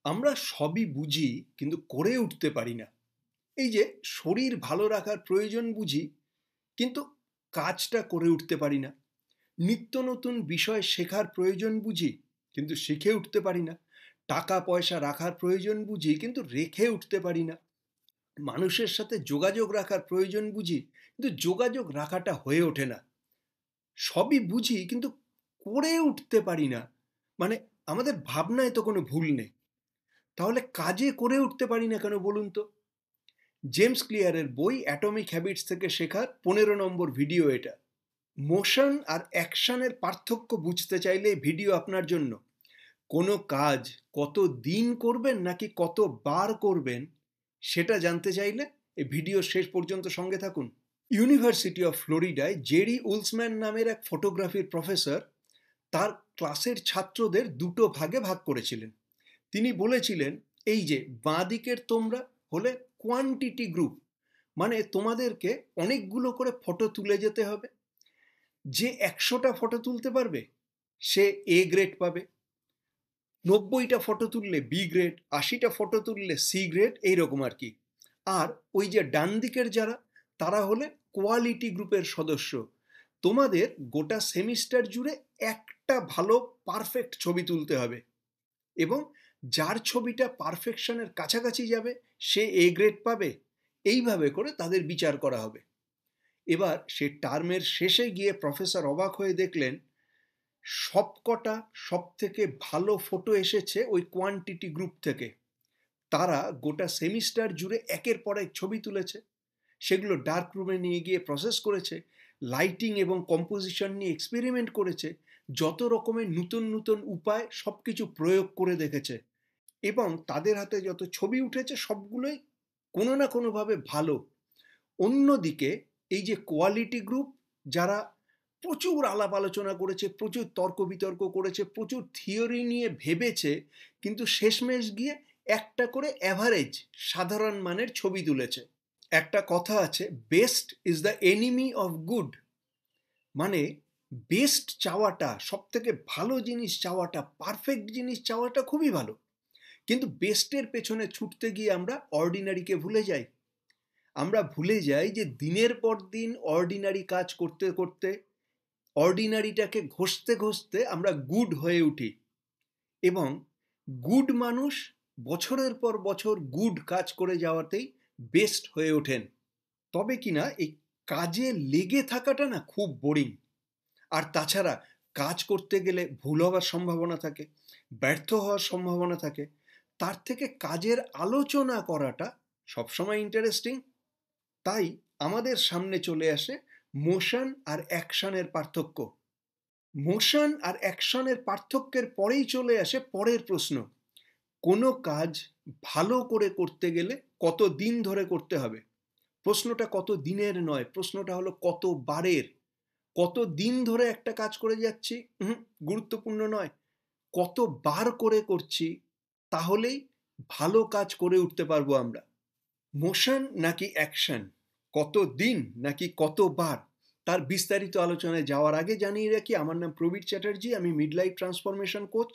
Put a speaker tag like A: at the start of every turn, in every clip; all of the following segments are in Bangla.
A: আমরা সবই বুঝি কিন্তু করে উঠতে পারি না। এই যে শরীর ভালো রাখার প্রয়োজন বুঝি কিন্তু কাজটা করে উঠতে পারি না। নিত্য নতুন বিষয় শেখার প্রয়োজন বুঝি কিন্তু শিখে উঠতে পারি না। টাকা পয়সা রাখার প্রয়োজন বুঝি কিন্তু রেখে উঠতে পারি না। মানুষের সাথে যোগাযোগ রাখার প্রয়োজন বুঝি কিন্তু যোগাযোগ রাখাটা হয়ে ওঠে না। সবই বুঝি কিন্তু করে উঠতে পারি না। মানে আমাদের ভাবনায় তো কোনো ভুল নেই, তাহলে কাজে করে উঠতে পারি না কেন বলুন তো? জেমস ক্লিয়ারের বই অ্যাটমিক হ্যাবিটস থেকে শেখার 15 নম্বর ভিডিও এটা। মোশন আর অ্যাকশনের পার্থক্য বুঝতে চাইলে এই ভিডিও আপনার জন্য। কোনো কাজ কত দিন করবেন নাকি কতবার করবেন সেটা জানতে চাইলে এই ভিডিও শেষ পর্যন্ত সঙ্গে থাকুন। ইউনিভার্সিটি অফ ফ্লোরিডায় জেরি উলসম্যান নামের এক ফটোগ্রাফির প্রফেসর তার ক্লাসের ছাত্রদের দুটো ভাগে ভাগ করেছিলেন। তিনি বলেছিলেন, এই যে বাঁ দিকের তোমরা হলে কোয়ান্টিটি গ্রুপ, মানে তোমাদেরকে অনেকগুলো করে ফটো তুলে যেতে হবে। যে 100টা ফটো তুলতে পারবে সে এ গ্রেড পাবে, 90টা ফটো তুললে বি গ্রেড, 80টা ফটো তুললে সি গ্রেড, এইরকম আর কি। আর ওই যে ডান দিকের যারা, তারা হলে কোয়ালিটি গ্রুপের সদস্য। তোমাদের গোটা সেমিস্টার জুড়ে একটা ভালো পারফেক্ট ছবি তুলতে হবে এবং যার ছবিটা পারফেকশনের কাছাকাছি যাবে সে এ গ্রেড পাবে। এইভাবে করে তাদের বিচার করা হবে। এবার সে টার্মের শেষে গিয়ে প্রফেসর অবাক হয়ে দেখলেন সবকটা সব থেকে ভালো ফটো এসেছে ওই কোয়ান্টিটি গ্রুপ থেকে। তারা গোটা সেমিস্টার জুড়ে একের পর এক ছবি তুলেছে, সেগুলো ডার্ক রুমে নিয়ে গিয়ে প্রসেস করেছে, লাইটিং এবং কম্পোজিশন নিয়ে এক্সপেরিমেন্ট করেছে, যত রকমের নতুন নতুন উপায় সব কিছু প্রয়োগ করে দেখেছে এবং তাদের হাতে যত ছবি উঠেছে সবগুলোই কোনো না কোনোভাবে ভালো। অন্যদিকে এই যে কোয়ালিটি গ্রুপ, যারা প্রচুর আলাপ আলোচনা করেছে, প্রচুর তর্ক বিতর্ক করেছে, প্রচুর থিওরি নিয়ে ভেবেছে, কিন্তু শেষমেশ গিয়ে একটা করে অ্যাভারেজ সাধারণ মানের ছবি তুলেছে। একটা কথা আছে, best is the enemy of good. মানে বেস্ট চাওয়াটা, সব থেকে ভালো জিনিস চাওয়াটা, পারফেক্ট জিনিস চাওয়াটা খুবই ভালো, কিন্তু বেস্টের পেছনে ছুটতে গিয়ে আমরা অর্ডিনারিকে ভুলে যাই। আমরা ভুলে যাই যে দিনের পর দিন অর্ডিনারি কাজ করতে করতে, অর্ডিনারিটাকে ঘষতে ঘষতে আমরা গুড হয়ে উঠি এবং গুড মানুষ বছরের পর বছর গুড কাজ করে যাওয়াতেই বেস্ট হয়ে ওঠেন। তবে কিনা এই কাজে লেগে থাকাটা না খুব বোরিং। আর তাছাড়া কাজ করতে গেলে ভুল হওয়ার সম্ভাবনা থাকে, ব্যর্থ হওয়ার সম্ভাবনা থাকে। তার থেকে কাজের আলোচনা করাটা সবসময় ইন্টারেস্টিং। তাই আমাদের সামনে চলে আসে মোশন আর অ্যাকশনের পার্থক্য। মোশন আর অ্যাকশনের পার্থক্যের পরেই চলে আসে পরের প্রশ্ন, কোনো কাজ ভালো করে করতে গেলে কত দিন ধরে করতে হবে। প্রশ্নটা কত দিনের নয়, প্রশ্নটা হলো কত বারের। কত দিন ধরে একটা কাজ করে যাচ্ছি গুরুত্বপূর্ণ নয়, কতবার করে করছি, তাহলেই ভালো কাজ করে উঠতে পারবো আমরা। মোশন নাকি অ্যাকশন, কত দিন নাকি কতবার, তার বিস্তারিত আলোচনায় যাওয়ার আগে জানিয়ে রাখি, আমার নাম প্রবীর চ্যাটার্জি, আমি মিডলাইফ ট্রান্সফরমেশন কোচ।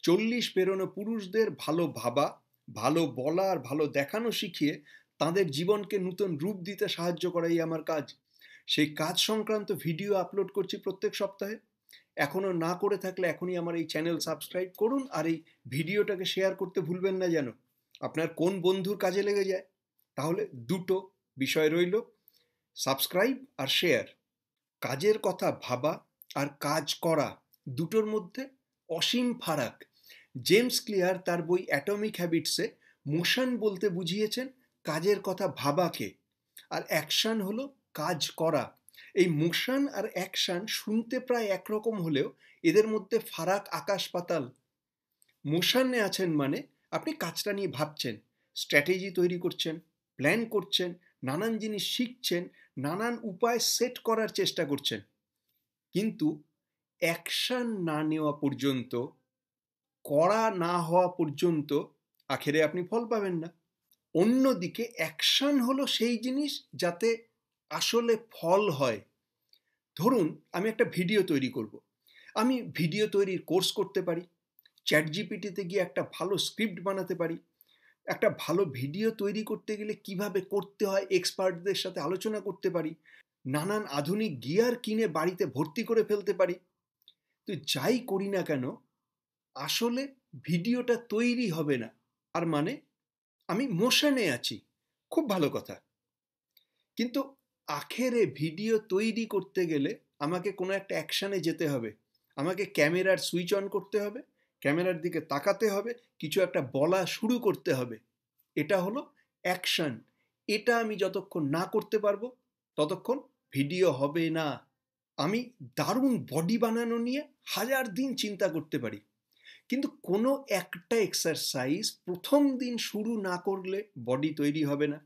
A: 40 পেরোনো পুরুষদের ভালো ভাবা, ভালো বলা আর ভালো দেখানো শিখিয়ে তাদের জীবনকে নতুন রূপ দিতে সাহায্য করাই আমার কাজ। সেই কাজ সংক্রান্ত ভিডিও আপলোড করছি প্রত্যেক সপ্তাহে। এখনও না করে থাকলে এখনই আমার এই চ্যানেল সাবস্ক্রাইব করুন আর এই ভিডিওটাকে শেয়ার করতে ভুলবেন না যেন। আপনার কোন বন্ধুর কাজে লেগে যায়। তাহলে দুটো বিষয় রইল, সাবস্ক্রাইব আর শেয়ার। কাজের কথা ভাবা আর কাজ করা, দুটোর মধ্যে অসীম ফারাক। জেমস ক্লিয়ার তার বই অ্যাটমিক হ্যাবিটসে মোশন বলতে বুঝিয়েছেন কাজের কথা ভাবাকে, আর অ্যাকশন হলো কাজ করা। এই মোশন আর অ্যাকশন শুনতে প্রায় একরকম হলেও এদের মধ্যে ফারাক আকাশ পাতাল। মোশনে আছেন মানে আপনি কাজটা নিয়ে ভাবছেন, স্ট্র্যাটেজি তৈরি করছেন, প্ল্যান করছেন, নানান জিনিস শিখছেন, নানান উপায় সেট করার চেষ্টা করছেন, কিন্তু অ্যাকশন না নেওয়া পর্যন্ত, করা না হওয়া পর্যন্ত আখেরে আপনি ফল পাবেন না। অন্যদিকে অ্যাকশন হলো সেই জিনিস যাতে আসলে ফল হয়। ধরুন আমি একটা ভিডিও তৈরি করব, আমি ভিডিও তৈরির কোর্স করতে পারি, চ্যাট জিপিটিতে গিয়ে একটা ভালো স্ক্রিপ্ট বানাতে পারি, একটা ভালো ভিডিও তৈরি করতে গেলে কিভাবে করতে হয় এক্সপার্টদের সাথে আলোচনা করতে পারি, নানান আধুনিক গিয়ার কিনে বাড়িতে ভর্তি করে ফেলতে পারি। তো যাই করি না কেন, আসলে ভিডিওটা তৈরি হবে না, আর মানে আমি মোশনে আছি, খুব ভালো কথা। কিন্তু আখেরে ভিডিও তৈরি করতে গেলে আমাকে কোনো একটা অ্যাকশানে যেতে হবে, আমাকে ক্যামেরার সুইচ অন করতে হবে, ক্যামেরার দিকে তাকাতে হবে, কিছু একটা বলা শুরু করতে হবে। এটা হলো অ্যাকশন। এটা আমি যতক্ষণ না করতে পারবো ততক্ষণ ভিডিও হবে না। আমি দারুণ বডি বানানো নিয়ে 1000 দিন চিন্তা করতে পারি, কিন্তু কোনো একটা এক্সারসাইজ প্রথম দিন শুরু না করলে বডি তৈরি হবে না।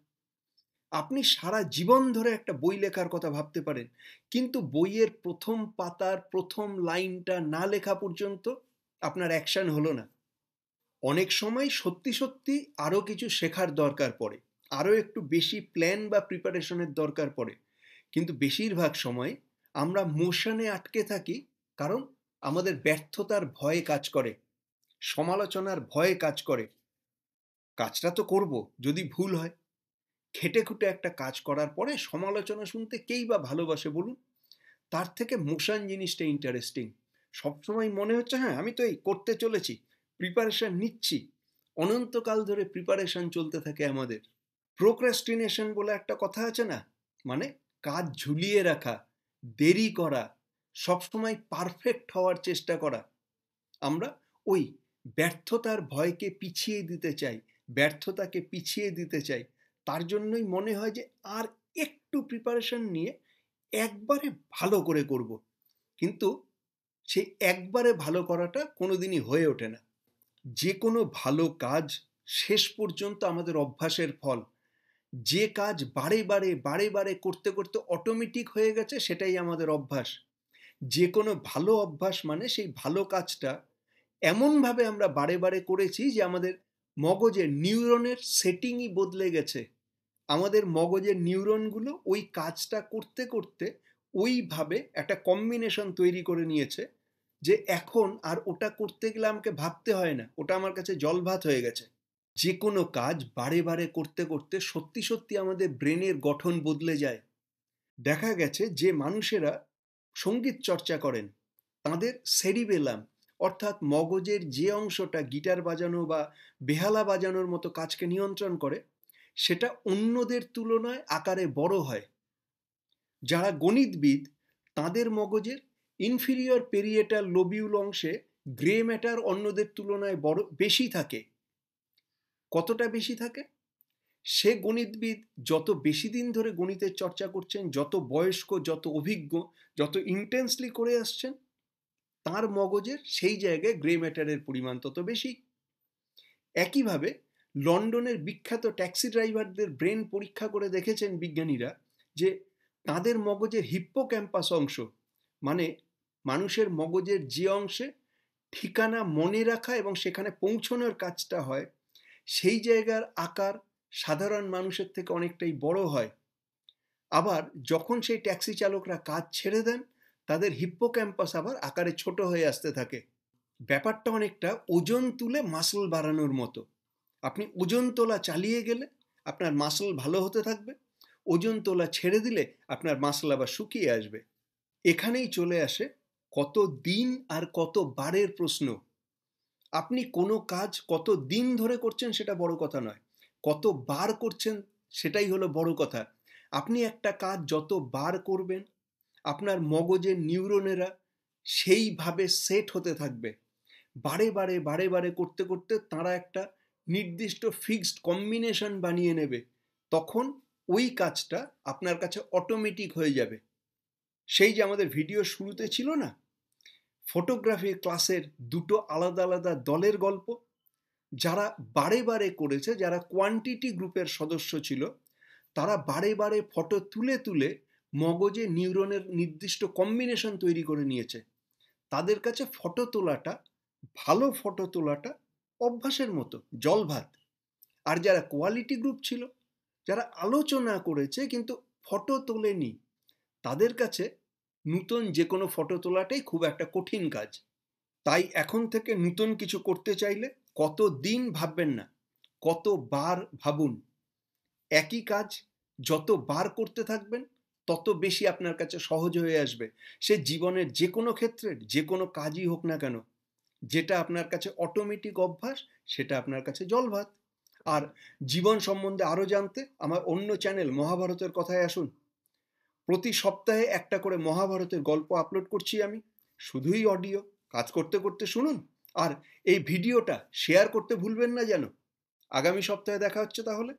A: আপনি সারা জীবন ধরে একটা বই লেখার কথা ভাবতে পারেন, কিন্তু বইয়ের প্রথম পাতার প্রথম লাইনটা না লেখা পর্যন্ত আপনার অ্যাকশন হলো না। অনেক সময় সত্যি সত্যি আরও কিছু শেখার দরকার পড়ে, আরও একটু বেশি প্ল্যান বা প্রিপারেশনের দরকার পড়ে, কিন্তু বেশিরভাগ সময় আমরা মোশনে আটকে থাকি, কারণ আমাদের ব্যর্থতার ভয় কাজ করে, সমালোচনার ভয় কাজ করে। কাজটা তো করব, যদি ভুল হয়। খেটে খুঁটে একটা কাজ করার পরে সমালোচনা শুনতে কেই বা ভালোবাসে বলুন? তার থেকে মোশন জিনিসটা ইন্টারেস্টিং। সবসময় মনে হচ্ছে হ্যাঁ আমি তো এই করতে চলেছি, প্রিপারেশন নিচ্ছি, অনন্তকাল ধরে প্রিপারেশন চলতে থাকে আমাদের। প্রোক্রাস্টিনেশন বলে একটা কথা আছে না, মানে কাজ ঝুলিয়ে রাখা, দেরি করা, সবসময় পারফেক্ট হওয়ার চেষ্টা করা। আমরা ওই ব্যর্থতার ভয়কে পিছিয়ে দিতে চাই, ব্যর্থতাকে পিছিয়ে দিতে চাই। তার জন্যই মনে হয় যে আর একটু প্রিপারেশন নিয়ে একবারে ভালো করে করব, কিন্তু সেই একবারে ভালো করাটা কোনোদিনই হয়ে ওঠে না। যে কোনো ভালো কাজ শেষ পর্যন্ত আমাদের অভ্যাসের ফল। যে কাজ বারে বারে বারে বারে করতে করতে অটোমেটিক হয়ে গেছে সেটাই আমাদের অভ্যাস। যে কোনো ভালো অভ্যাস মানে সেই ভালো কাজটা এমনভাবে আমরা বারে বারে করেছি যে আমাদের মগজের নিউরনের সেটিংই বদলে গেছে। আমাদের মগজের নিউরনগুলো ওই কাজটা করতে করতে ওইভাবে একটা কম্বিনেশন তৈরি করে নিয়েছে যে এখন আর ওটা করতে গেলে আমাকে ভাবতে হয় না, ওটা আমার কাছে জলভাত হয়ে গেছে। যে কোনো কাজ বারে বারে করতে করতে সত্যি সত্যি আমাদের ব্রেনের গঠন বদলে যায়। দেখা গেছে যে মানুষেরা সঙ্গীত চর্চা করেন, তাদের সেরিবেলাম অর্থাৎ মগজের যে অংশটা গিটার বাজানো বা বেহালা বাজানোর মতো কাজকে নিয়ন্ত্রণ করে, সেটা অন্যদের তুলনায় আকারে বড় হয়। যারা গণিতবিদ, তাদের মগজের ইনফিরিয়র পেরিয়েটাল লোবিউল অংশে গ্রে ম্যাটার অন্যদের তুলনায় বড় বেশি থাকে। কতটা বেশি থাকে? সে গণিতবিদ যত বেশি দিন ধরে গণিতের চর্চা করছেন, যত বয়স্ক, যত অভিজ্ঞ, যত ইন্টেন্সলি করে আসছেন, তার মগজের সেই জায়গায় গ্রে ম্যাটারের পরিমাণ তত বেশি। একইভাবে লন্ডনের বিখ্যাত ট্যাক্সি ড্রাইভারদের ব্রেন পরীক্ষা করে দেখেছেন বিজ্ঞানীরা যে তাদের মগজের হিপ্পোক্যাম্পাস অংশ, মানে মানুষের মগজের যে অংশে ঠিকানা মনে রাখা এবং সেখানে পৌঁছানোর কাজটা হয়, সেই জায়গার আকার সাধারণ মানুষের থেকে অনেকটাই বড় হয়। আবার যখন সেই ট্যাক্সি চালকরা কাজ ছেড়ে দেন, তাদের হিপ্পোক্যাম্পাস আবার আকারে ছোট হয়ে আসতে থাকে। ব্যাপারটা অনেকটা ওজন তুলে মাসল বাড়ানোর মতো। আপনি ওজন তোলা চালিয়ে গেলে আপনার মাসল ভালো হতে থাকবে, ওজন তোলা ছেড়ে দিলে আপনার মাসল আবার শুকিয়ে আসবে। এখানেই চলে আসে কত দিন আর কত বারের প্রশ্ন। আপনি কোনো কাজ কত দিন ধরে করছেন সেটা বড় কথা নয়, কত বার করছেন সেটাই হলো বড় কথা। আপনি একটা কাজ যত বার করবেন, আপনার মগজের নিউরনেরা সেইভাবে সেট হতে থাকবে। বারে বারে বারে বারে করতে করতে তারা একটা নির্দিষ্ট ফিক্সড কম্বিনেশন বানিয়ে নেবে, তখন ওই কাজটা আপনার কাছে অটোমেটিক হয়ে যাবে। সেই যে আমাদের ভিডিও শুরুতে ছিল না, ফটোগ্রাফি ক্লাসের দুটো আলাদা আলাদা দলের গল্প, যারা বারে বারে করেছে, যারা কোয়ান্টিটি গ্রুপের সদস্য ছিল, তারা বারে বারে ফটো তুলে তুলে মগজে নিউরনের নির্দিষ্ট কম্বিনেশন তৈরি করে নিয়েছে। তাদের কাছে ফটো তোলাটা, ভালো ফটো তোলাটা অভ্যাসের মতো, জলভাত। আর যারা কোয়ালিটি গ্রুপ ছিল, যারা আলোচনা করেছে কিন্তু ফটো তোলেনি, তাদের কাছে নতুন যে কোনো ফটো তোলাটাই খুব একটা কঠিন কাজ। তাই এখন থেকে নতুন কিছু করতে চাইলে কতদিন ভাববেন না, কতবার ভাবুন। একই কাজ যতবার করতে থাকবেন তত বেশি আপনার কাছে সহজ হয়ে আসবে। সে জীবনের যে কোনো ক্ষেত্রের যে কোনো কাজই হোক না কেন, যেটা আপনার কাছে অটোমেটিক অভ্যাস সেটা আপনার কাছে জলভাত। আর জীবন সম্বন্ধে আরও জানতে আমার অন্য চ্যানেল মহাভারতের কথায় আসুন। প্রতি সপ্তাহে একটা করে মহাভারতের গল্প আপলোড করছি আমি, শুধুই অডিও। কাজ করতে করতে শুনুন। আর এই ভিডিওটা শেয়ার করতে ভুলবেন না যেন। আগামী সপ্তাহে দেখা হচ্ছে তাহলে।